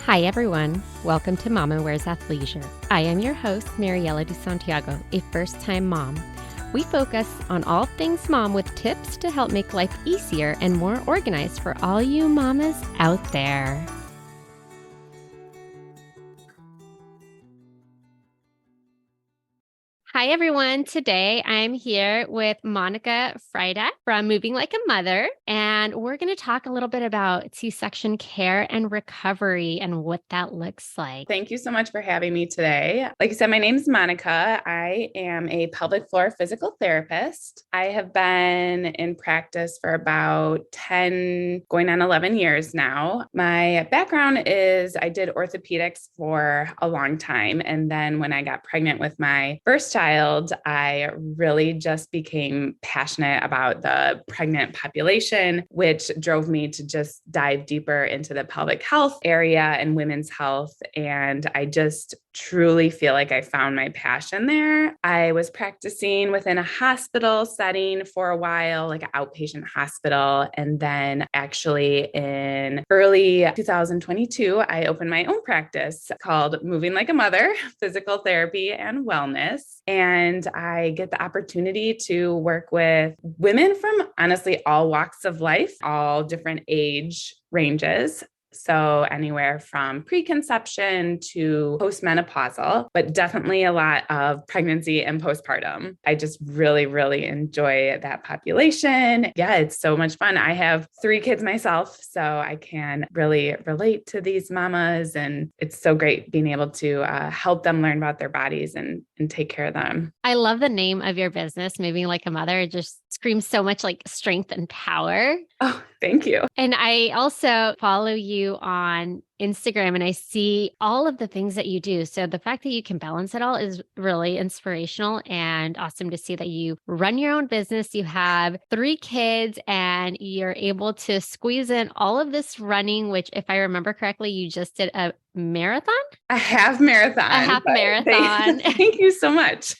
Hi, everyone. Welcome to Mama Wears Athleisure. I am your host, Mariela de Santiago, a first-time mom. We focus on all things mom with tips to help make life easier and more organized for all you mamas out there. Hi, everyone. Today I'm here with Monica Frydach from Moving Like a Mother, and we're going to talk a little bit about C-section care and recovery and what that looks like. Thank you so much for having me today. Like you said, my name is Monica. I am a pelvic floor physical therapist. I have been in practice for about 10, going on 11 years now. My background is I did orthopedics for a long time. And then when I got pregnant with my first child, I really just became passionate about the pregnant population, which drove me to just dive deeper into the pelvic health area and women's health. And I just truly feel like I found my passion there. I was practicing within a hospital setting for a while, like an outpatient hospital. And then actually in early 2022, I opened my own practice called Moving Like a Mother, Physical Therapy and Wellness. And I get the opportunity to work with women from honestly all walks of life, all different age ranges. So anywhere from preconception to postmenopausal, but definitely a lot of pregnancy and postpartum. I just really, really enjoy that population. Yeah, it's so much fun. I have 3 kids myself, so I can really relate to these mamas. And it's so great being able to help them learn about their bodies and take care of them. I love the name of your business, Moving Like a Mother. It just screams so much like strength and power. Oh, thank you. And I also follow you on Instagram and I see all of the things that you do. So the fact that you can balance it all is really inspirational and awesome to see that you run your own business. You have 3 kids and you're able to squeeze in all of this running, which if I remember correctly, you just did a marathon? A half marathon. A half marathon. Thank you so much.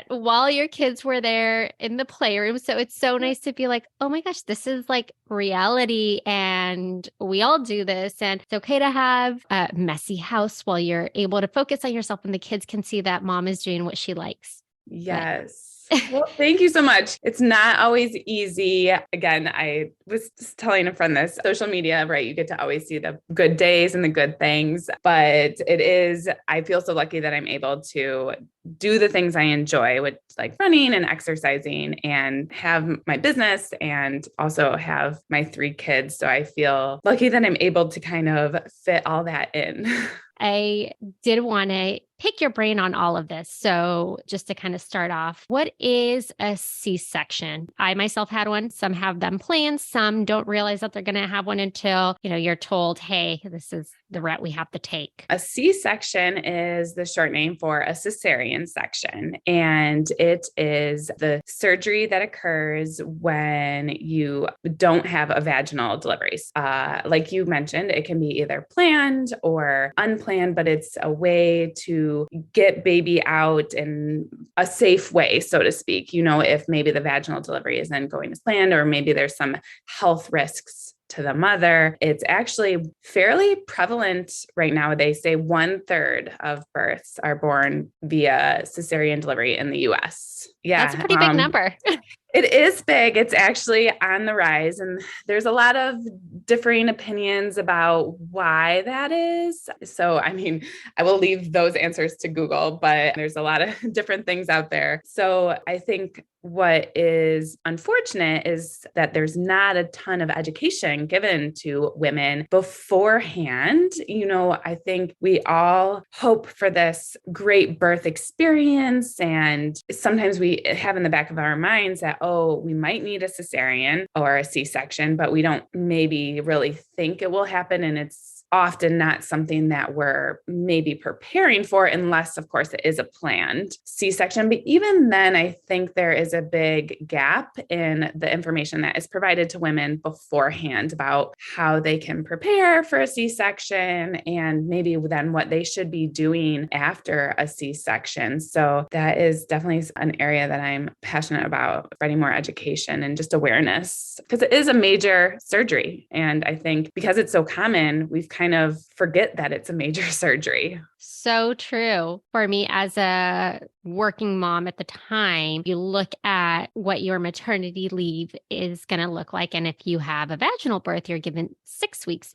While your kids were there in the playroom. So it's so nice to be like, oh my gosh, this is like reality and we all do this. And it's okay to have a messy house while you're able to focus on yourself and the kids can see that mom is doing what she likes. Yes. Well, thank you so much. It's not always easy. Again, I was just telling a friend this social media, right? You get to always see the good days and the good things, but I feel so lucky that I'm able to do the things I enjoy, which like running and exercising and have my business and also have my 3 kids. So I feel lucky that I'm able to kind of fit all that in. I did want to pick your brain on all of this. So just to kind of start off, what is a C-section? I myself had one. Some have them planned. Some don't realize that they're going to have one until, you're told, hey, this is the route we have to take. A C-section is the short name for a cesarean section. And it is the surgery that occurs when you don't have a vaginal delivery. Like you mentioned, it can be either planned or unplanned, but it's a way to get baby out in a safe way, so to speak. If maybe the vaginal delivery isn't going as planned, or maybe there's some health risks to the mother. It's actually fairly prevalent right now. They say 1/3 of births are born via cesarean delivery in the US. Yeah. That's a pretty big number. It is big. It's actually on the rise. And there's a lot of differing opinions about why that is. So, I will leave those answers to Google, but there's a lot of different things out there. So I think what is unfortunate is that there's not a ton of education given to women beforehand. I think we all hope for this great birth experience. And sometimes we have in the back of our minds that, we might need a cesarean or a C-section, but we don't maybe really think it will happen. And it's often not something that we're maybe preparing for unless, of course, it is a planned C-section. But even then, I think there is a big gap in the information that is provided to women beforehand about how they can prepare for a C-section and maybe then what they should be doing after a C-section. So that is definitely an area that I'm passionate about, spreading more education and just awareness, because it is a major surgery. And I think because it's so common, we've kind of forget that it's a major surgery. So true. For me, as a working mom at the time, you look at what your maternity leave is going to look like. And if you have a vaginal birth, you're given 6 weeks.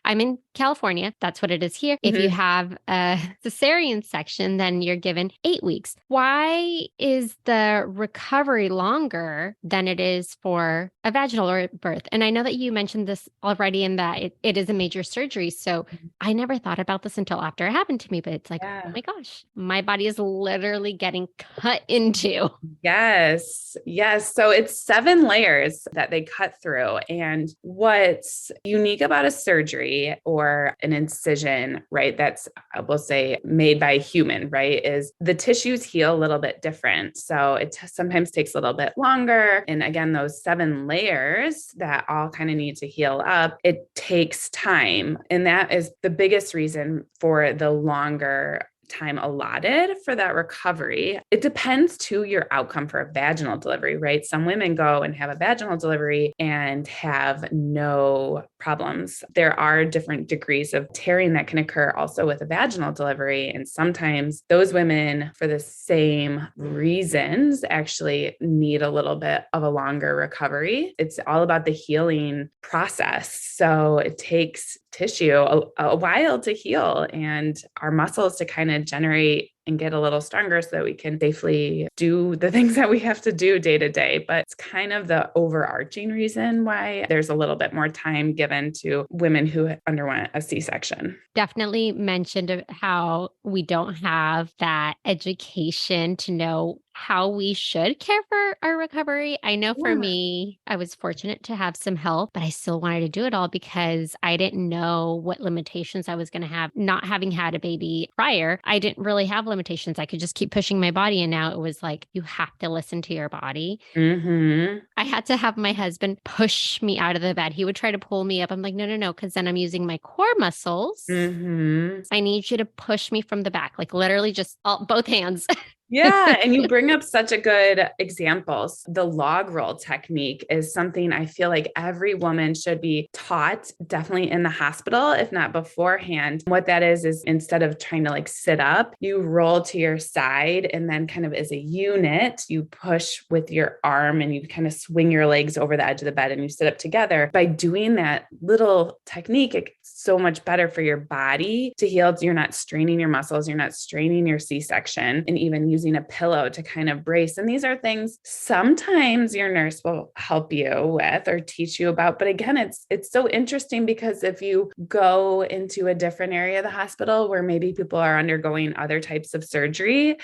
I'm in California, that's what it is here. If you Mhm. have a cesarean section, then you're given 8 weeks. Why is the recovery longer than it is for a vaginal birth? And I know that you mentioned this already in that it is a major surgery. So I never thought about this until after it happened to me, but it's like, oh Yeah. my gosh, my body is literally getting cut into. Yes. Yes. So it's 7 layers that they cut through. And what's unique about a surgery or an incision, right? That's, we'll say, made by a human, right? Is the tissues heal a little bit different. So it sometimes takes a little bit longer. And again, those 7 layers that all kind of need to heal up, it takes time. And that is the biggest reason for the longer time allotted for that recovery. It depends to your outcome for a vaginal delivery, right? Some women go and have a vaginal delivery and have no problems. There are different degrees of tearing that can occur also with a vaginal delivery. And sometimes those women, for the same reasons, actually need a little bit of a longer recovery. It's all about the healing process. So it takes tissue a while to heal and our muscles to kind of generate and get a little stronger so that we can safely do the things that we have to do day to day. But it's kind of the overarching reason why there's a little bit more time given to women who underwent a C-section. Definitely mentioned how we don't have that education to know how we should care for our recovery. I know for Yeah. me, I was fortunate to have some help, but I still wanted to do it all because I didn't know what limitations I was going to have. Not having had a baby prior, I didn't really have limitations. I could just keep pushing my body. And now it was like, you have to listen to your body. Mm-hmm. I had to have my husband push me out of the bed. He would try to pull me up. I'm like, no, no, no, because then I'm using my core muscles. Mm-hmm. I need you to push me from the back, like literally just both hands. Yeah, and you bring up such a good examples. The log roll technique is something I feel like every woman should be taught, definitely in the hospital, if not beforehand. What that is instead of trying to like sit up, you roll to your side and then kind of as a unit, you push with your arm and you kind of swing your legs over the edge of the bed and you sit up together. By doing that little technique, it's so much better for your body to heal. You're not straining your muscles, you're not straining your C-section, and even using a pillow to kind of brace. And these are things sometimes your nurse will help you with or teach you about. But again, it's so interesting because if you go into a different area of the hospital where maybe people are undergoing other types of surgery,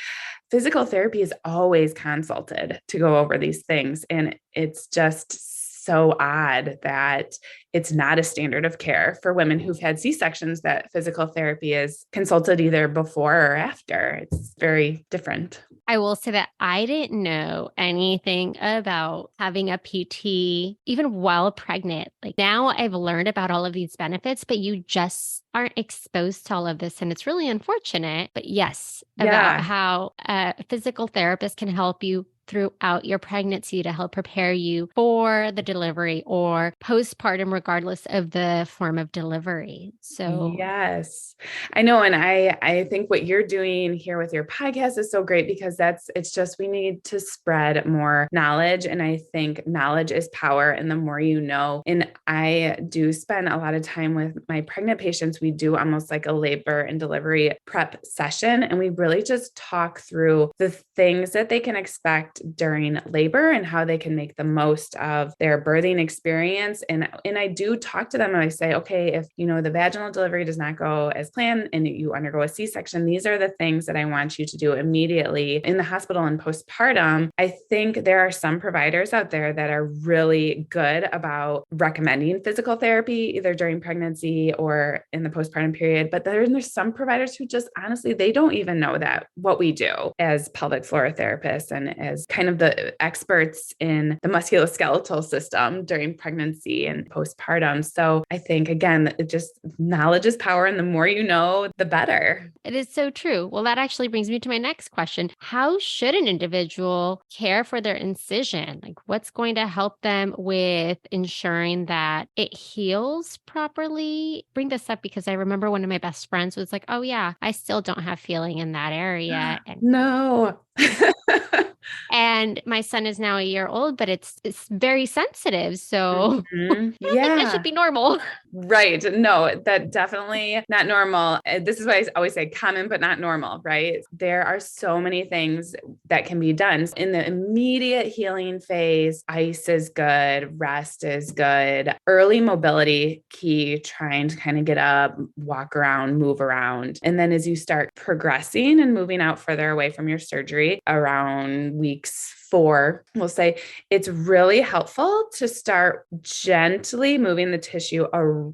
physical therapy is always consulted to go over these things. And it's just so odd that it's not a standard of care for women who've had C-sections that physical therapy is consulted either before or after. It's very different. I will say that I didn't know anything about having a PT even while pregnant. Like now I've learned about all of these benefits, but you just aren't exposed to all of this. And it's really unfortunate. But yes, about Yeah. how a physical therapist can help you throughout your pregnancy to help prepare you for the delivery or postpartum, regardless of the form of delivery. So Yes, I know. And I think what you're doing here with your podcast is so great because it's just, we need to spread more knowledge. And I think knowledge is power. And the more you know, and I do spend a lot of time with my pregnant patients. We do almost like a labor and delivery prep session. And we really just talk through the things that they can expect during labor and how they can make the most of their birthing experience. And I do talk to them and I say, okay, if the vaginal delivery does not go as planned and you undergo a C-section, these are the things that I want you to do immediately in the hospital and postpartum. I think there are some providers out there that are really good about recommending physical therapy either during pregnancy or in the postpartum period. But there's some providers who just honestly, they don't even know that what we do as pelvic floor therapists and as kind of the experts in the musculoskeletal system during pregnancy and postpartum. So I think, again, it just knowledge is power. And the more you know, the better. It is so true. Well, that actually brings me to my next question. How should an individual care for their incision? Like, what's going to help them with ensuring that it heals properly? Bring this up because I remember one of my best friends was like, oh, yeah, I still don't have feeling in that area. No. And my son is now a year old, but it's very sensitive. So Mhm. I don't think that should Yeah. be normal. Right. No, that definitely not normal. This is why I always say common, but not normal, right? There are so many things that can be done in the immediate healing phase. Ice is good. Rest is good. Early mobility, key, trying to kind of get up, walk around, move around. And then as you start progressing and moving out further away from your surgery around weeks 4, we'll say it's really helpful to start gently moving the tissue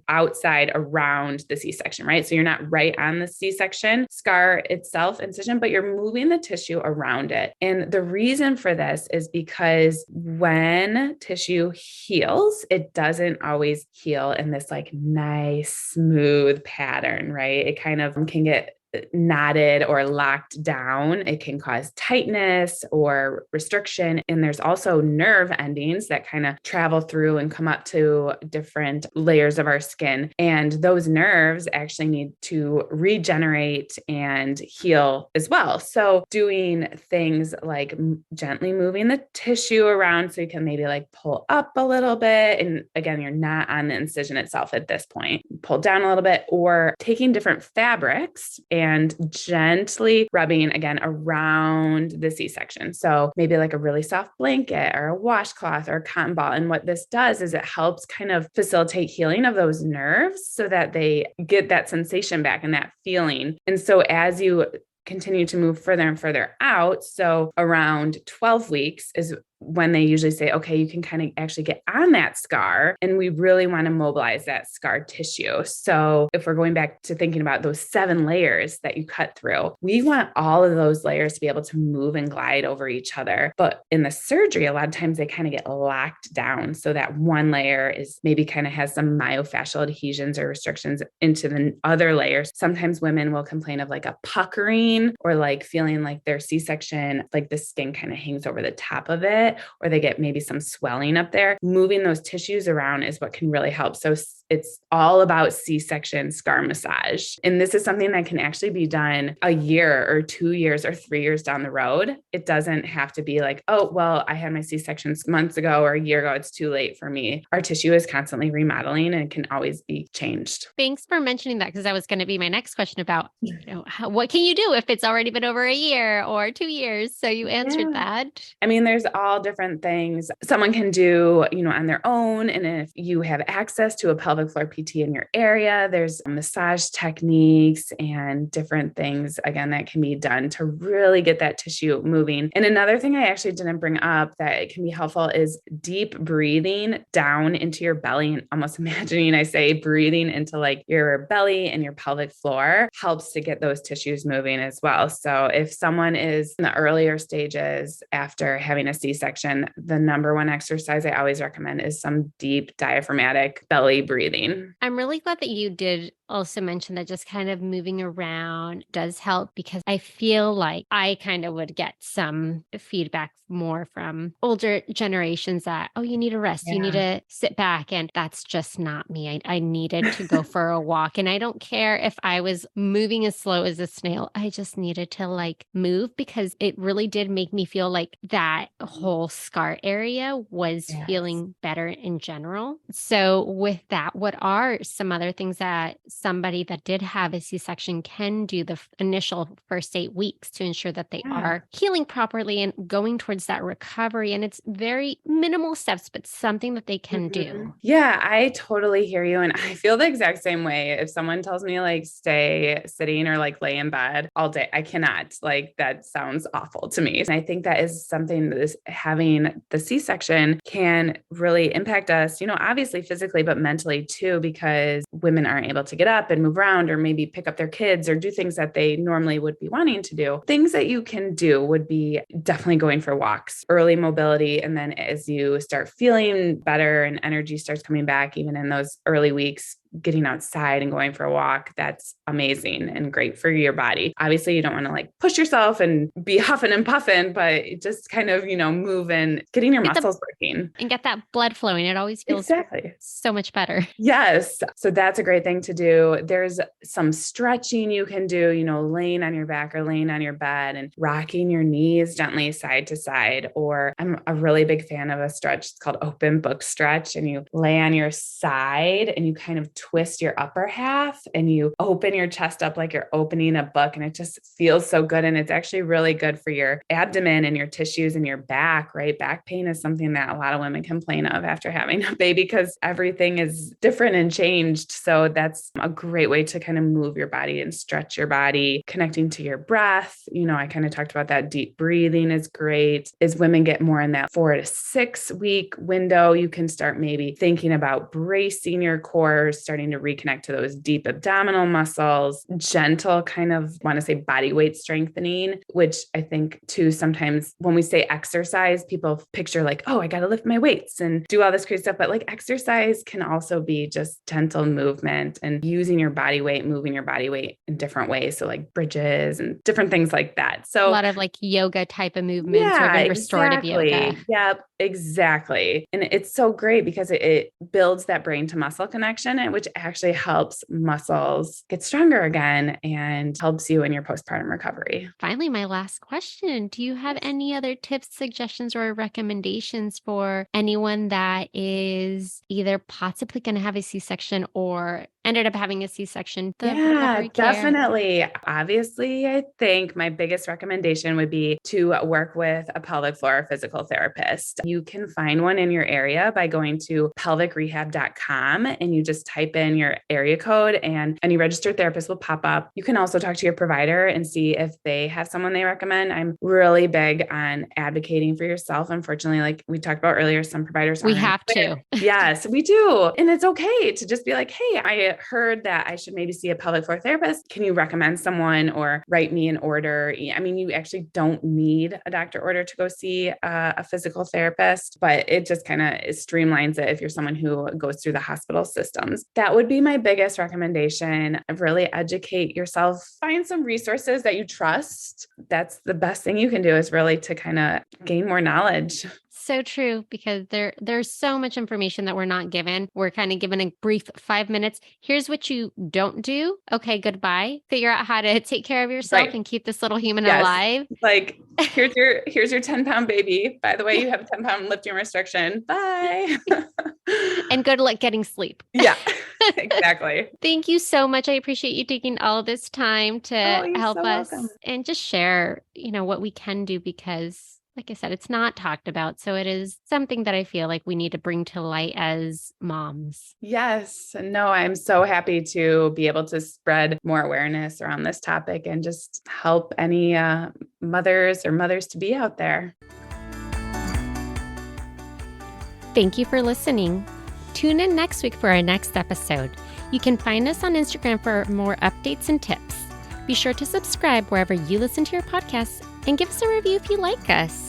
outside around the C-section, right? So you're not right on the C-section scar itself, incision, but you're moving the tissue around it. And the reason for this is because when tissue heals, it doesn't always heal in this like nice, smooth pattern, right? It kind of can get knotted or locked down. It can cause tightness or restriction. And there's also nerve endings that kind of travel through and come up to different layers of our skin. And those nerves actually need to regenerate and heal as well. So doing things like gently moving the tissue around so you can maybe like pull up a little bit. And again, you're not on the incision itself at this point. Pull down a little bit, or taking different fabrics and gently rubbing again around the C-section. So maybe like a really soft blanket or a washcloth or a cotton ball. And what this does is it helps kind of facilitate healing of those nerves so that they get that sensation back and that feeling. And so as you continue to move further and further out, so around 12 weeks is when they usually say, okay, you can kind of actually get on that scar. And we really want to mobilize that scar tissue. So if we're going back to thinking about those 7 layers that you cut through, we want all of those layers to be able to move and glide over each other. But in the surgery, a lot of times they kind of get locked down. So that one layer is maybe kind of has some myofascial adhesions or restrictions into the other layers. Sometimes women will complain of like a puckering or like feeling like their C-section, like the skin kind of hangs over the top of it, or they get maybe some swelling up there. Moving those tissues around is what can really help. So it's all about C-section scar massage. And this is something that can actually be done a year or 2 years or 3 years down the road. It doesn't have to be like, oh, well, I had my C-sections months ago or a year ago. It's too late for me. Our tissue is constantly remodeling and can always be changed. Thanks for mentioning that because that was going to be my next question about, what can you do if it's already been over a year or 2 years? So you answered Yeah. that. I mean, there's all different things someone can do, on their own. And if you have access to a pelvic floor PT in your area, there's massage techniques and different things, again, that can be done to really get that tissue moving. And another thing I actually didn't bring up that it can be helpful is deep breathing down into your belly, and almost imagining I say breathing into like your belly and your pelvic floor helps to get those tissues moving as well. So if someone is in the earlier stages after having a C-section, the number one exercise I always recommend is some deep diaphragmatic belly breathing. I'm really glad that you did also mention that just kind of moving around does help because I feel like I kind of would get some feedback more from older generations that, oh, you need a rest, you need Yeah. to sit back. And that's just not me. I needed to go for a walk. And I don't care if I was moving as slow as a snail. I just needed to like move because it really did make me feel like that whole scar area was Yes. feeling better in general. So, with that, what are some other things that somebody that did have a C-section can do the initial first 8 weeks to ensure that they Yeah. are healing properly and going towards that recovery? And it's very minimal steps, but something that they can Mhm. do. Yeah, I totally hear you. And I feel the exact same way. If someone tells me like stay sitting or like lay in bed all day, I cannot. Like that sounds awful to me. And I think that is something that having the C-section can really impact us, obviously physically, but mentally too, because women aren't able to get up and move around or maybe pick up their kids or do things that they normally would be wanting to do. Things that you can do would be definitely going for walks, early mobility. And then as you start feeling better and energy starts coming back, even in those early weeks, getting outside and going for a walk, that's amazing and great for your body. Obviously, you don't want to like push yourself and be huffing and puffing, but just kind of, move and getting your muscles working. And get that blood flowing. It always feels so much better. Yes. So that's a great thing to do. There's some stretching you can do, laying on your back or laying on your bed and rocking your knees gently side to side. Or I'm a really big fan of a stretch. It's called open book stretch. And you lay on your side and you kind of twist your upper half and you open your chest up like you're opening a book, and it just feels so good. And it's actually really good for your abdomen and your tissues and your back, right? Back pain is something that a lot of women complain of after having a baby because everything is different and changed. So that's a great way to kind of move your body and stretch your body, connecting to your breath. I kind of talked about that. Deep breathing is great. As women get more in that 4 to 6 week window, you can start maybe thinking about bracing your core, starting to reconnect to those deep abdominal muscles, gentle kind of want to say body weight strengthening, which I think too, sometimes when we say exercise, people picture like, oh, I got to lift my weights and do all this crazy stuff. But like exercise can also be just gentle movement and using your body weight, moving your body weight in different ways. So like bridges and different things like that. So a lot of like yoga type of movements or even restorative yoga. Yep, exactly. And it's so great because it builds that brain to muscle connection, and which actually helps muscles get stronger again and helps you in your postpartum recovery. Finally, my last question. Do you have any other tips, suggestions, or recommendations for anyone that is either possibly going to have a C-section or ended up having a C-section? Yeah, definitely. Obviously, I think my biggest recommendation would be to work with a pelvic floor physical therapist. You can find one in your area by going to pelvicrehab.com and you just type in your area code and any registered therapist will pop up. You can also talk to your provider and see if they have someone they recommend. I'm really big on advocating for yourself. Unfortunately, like we talked about earlier, some providers we have to. Yes, we do. And it's okay to just be like, hey, I heard that I should maybe see a pelvic floor therapist. Can you recommend someone or write me an order? I mean, you actually don't need a doctor order to go see a physical therapist, but it just kind of streamlines it if you're someone who goes through the hospital systems. That would be my biggest recommendation. Really educate yourself, find some resources that you trust. That's the best thing you can do, is really to kind of gain more knowledge. So true, because there's so much information that we're not given. We're kind of given a brief 5 minutes. Here's what you don't do. Okay, goodbye. Figure out how to take care of yourself and keep this little human alive. Like here's your 10-pound baby. By the way, you have a 10-pound lifting restriction. Bye. And good luck getting sleep. Yeah, exactly. Thank you so much. I appreciate you taking all this time to help us and just share, what we can do, because like I said, it's not talked about. So it is something that I feel like we need to bring to light as moms. Yes. No, I'm so happy to be able to spread more awareness around this topic and just help any mothers or mothers to be out there. Thank you for listening. Tune in next week for our next episode. You can find us on Instagram for more updates and tips. Be sure to subscribe wherever you listen to your podcasts and give us a review if you like us.